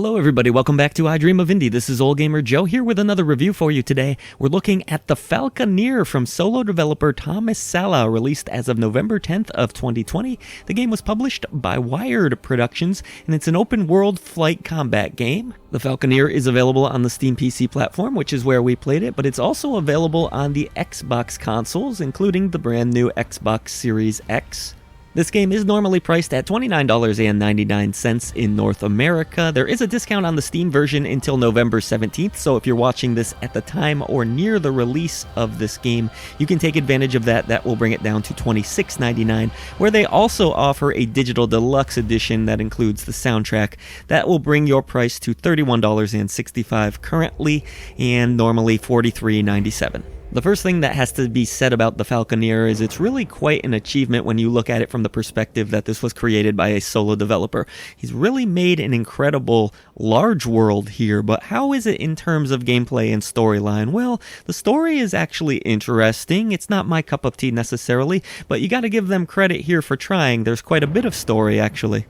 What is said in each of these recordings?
Hello everybody, welcome back to I Dream of Indie. This is Ole Gamer Joe here with another review for you today. We're looking at the Falconeer from solo developer Thomas Sala, released as of November 10th of 2020. The game was published by Wired Productions, and it's an open-world flight combat game. The Falconeer is available on the Steam PC platform, which is where we played it, but it's also available on the Xbox consoles, including the brand new Xbox Series X. This game is normally priced at $29.99 in North America. There is a discount on the Steam version until November 17th, so if you're watching this at the time or near the release of this game, you can take advantage of that. That will bring it down to $26.99, where they also offer a digital deluxe edition that includes the soundtrack. That will bring your price to $31.65 currently, and normally $43.97. The first thing that has to be said about the Falconeer is it's really quite an achievement when you look at it from the perspective that this was created by a solo developer. He's really made an incredible large world here, but how is it in terms of gameplay and storyline? Well, the story is actually interesting. It's not my cup of tea necessarily, but you gotta give them credit here for trying. There's quite a bit of story actually.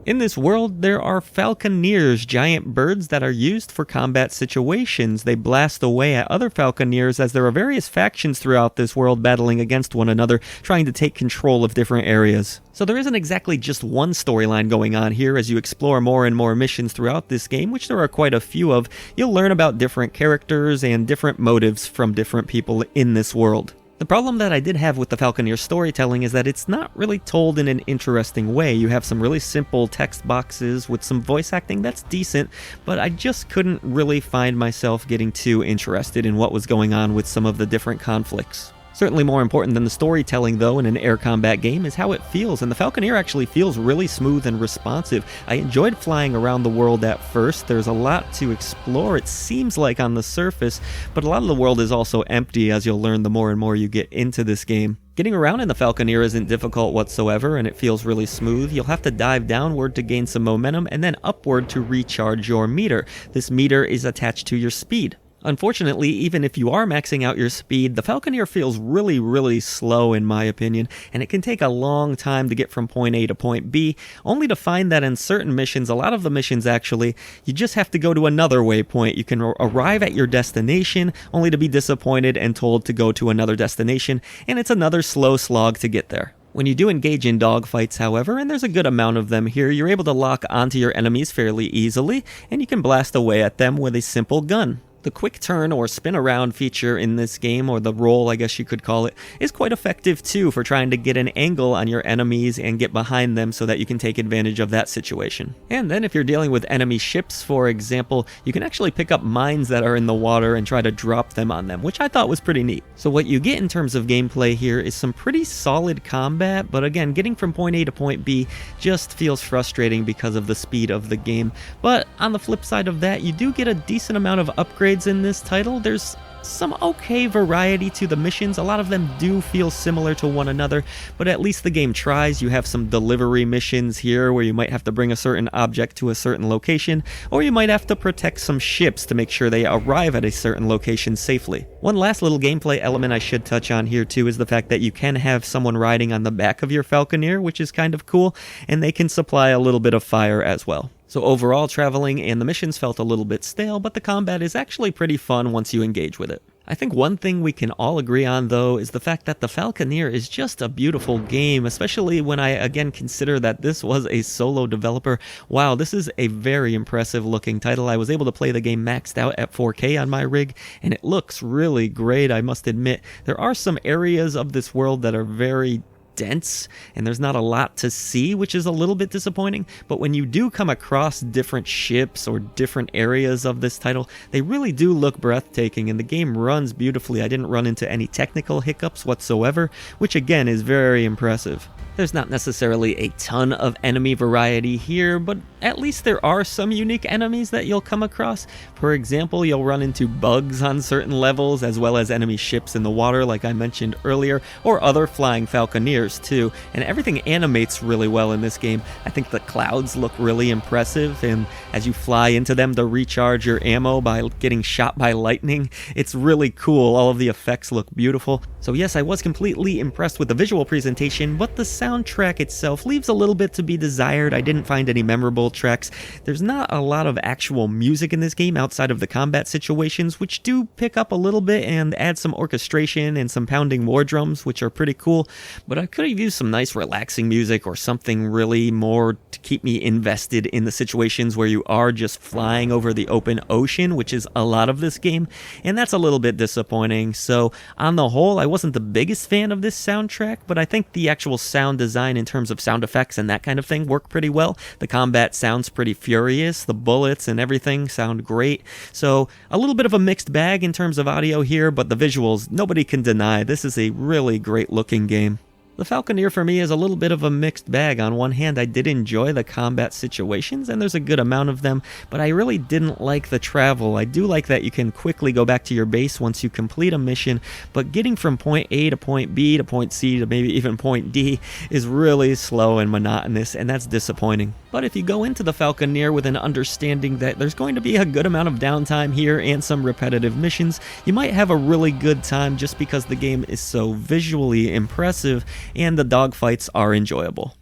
In this world, there are falconeers, giant birds that are used for combat situations. They blast away at other falconeers as there are various factions throughout this world battling against one another, trying to take control of different areas. So there isn't exactly just one storyline going on here. As you explore more and more missions throughout this game, which there are quite a few of, you'll learn about different characters and different motives from different people in this world. The problem that I did have with the Falconeer storytelling is that it's not really told in an interesting way. You have some really simple text boxes with some voice acting that's decent, but I just couldn't really find myself getting too interested in what was going on with some of the different conflicts. Certainly more important than the storytelling, though, in an air combat game is how it feels, and the Falconeer actually feels really smooth and responsive. I enjoyed flying around the world at first. There's a lot to explore, it seems like, on the surface, but a lot of the world is also empty, as you'll learn the more and more you get into this game. Getting around in the Falconeer isn't difficult whatsoever, and it feels really smooth. You'll have to dive downward to gain some momentum, and then upward to recharge your meter. This meter is attached to your speed. Unfortunately, even if you are maxing out your speed, the Falconeer feels really slow in my opinion, and it can take a long time to get from point A to point B, only to find that in certain missions, a lot of the missions actually, you just have to go to another waypoint. You can arrive at your destination, only to be disappointed and told to go to another destination, and it's another slow slog to get there. When you do engage in dogfights, however, and there's a good amount of them here, you're able to lock onto your enemies fairly easily, and you can blast away at them with a simple gun. The quick turn or spin around feature in this game, or the roll I guess you could call it, is quite effective too for trying to get an angle on your enemies and get behind them so that you can take advantage of that situation. And then if you're dealing with enemy ships, for example, you can actually pick up mines that are in the water and try to drop them on them, which I thought was pretty neat. So what you get in terms of gameplay here is some pretty solid combat, but again, getting from point A to point B just feels frustrating because of the speed of the game. But on the flip side of that, you do get a decent amount of upgrades in this title. There's some okay variety to the missions. A lot of them do feel similar to one another, but at least the game tries. You have some delivery missions here where you might have to bring a certain object to a certain location, or you might have to protect some ships to make sure they arrive at a certain location safely. One last little gameplay element I should touch on here too is the fact that you can have someone riding on the back of your Falconeer, which is kind of cool, and they can supply a little bit of fire as well. So overall, traveling and the missions felt a little bit stale, but the combat is actually pretty fun once you engage with it. I think one thing we can all agree on, though, is the fact that the Falconeer is just a beautiful game, especially when I again consider that this was a solo developer. Wow, this is a very impressive looking title. I was able to play the game maxed out at 4K on my rig, and it looks really great, I must admit. There are some areas of this world that are very dense, and there's not a lot to see, which is a little bit disappointing, but when you do come across different ships or different areas of this title, they really do look breathtaking, and the game runs beautifully. I didn't run into any technical hiccups whatsoever, which again is very impressive. There's not necessarily a ton of enemy variety here, but at least there are some unique enemies that you'll come across. For example, you'll run into bugs on certain levels, as well as enemy ships in the water like I mentioned earlier, or other flying falconeers too, and everything animates really well in this game. I think the clouds look really impressive, and as you fly into them to recharge your ammo by getting shot by lightning, it's really cool. All of the effects look beautiful. So yes, I was completely impressed with the visual presentation, but the sound soundtrack itself leaves a little bit to be desired. I didn't find any memorable tracks. There's not a lot of actual music in this game outside of the combat situations, which do pick up a little bit and add some orchestration and some pounding war drums, which are pretty cool, but I could have used some nice relaxing music or something really more to keep me invested in the situations where you are just flying over the open ocean, which is a lot of this game, and that's a little bit disappointing. So on the whole, I wasn't the biggest fan of this soundtrack, but I think the actual sound design in terms of sound effects and that kind of thing work pretty well. The combat sounds pretty furious, the bullets and everything sound great, so a little bit of a mixed bag in terms of audio here, but the visuals, nobody can deny this is a really great looking game. The Falconeer for me is a little bit of a mixed bag. On one hand, I did enjoy the combat situations, and there's a good amount of them, but I really didn't like the travel. I do like that you can quickly go back to your base once you complete a mission, but getting from point A to point B to point C to maybe even point D is really slow and monotonous, and that's disappointing. But if you go into the Falconeer with an understanding that there's going to be a good amount of downtime here and some repetitive missions, you might have a really good time just because the game is so visually impressive and the dogfights are enjoyable.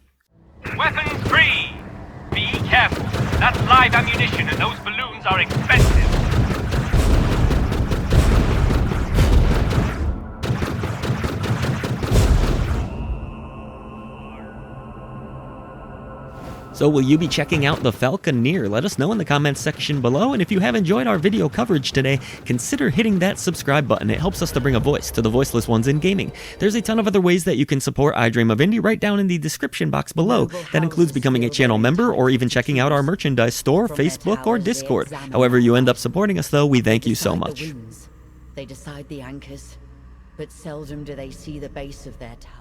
Weapons free! Be careful. That's live ammunition and those balloons are expensive. So will you be checking out the Falconeer? Let us know in the comments section below, and if you have enjoyed our video coverage today, consider hitting that subscribe button. It helps us to bring a voice to the voiceless ones in gaming. There's a ton of other ways that you can support I Dream of Indie right down in the description box below. That includes becoming a channel member or even checking out our merchandise store, Facebook, or Discord. However you end up supporting us though, we thank you so much. They decide the anchors, but seldom do they see the base of their tower.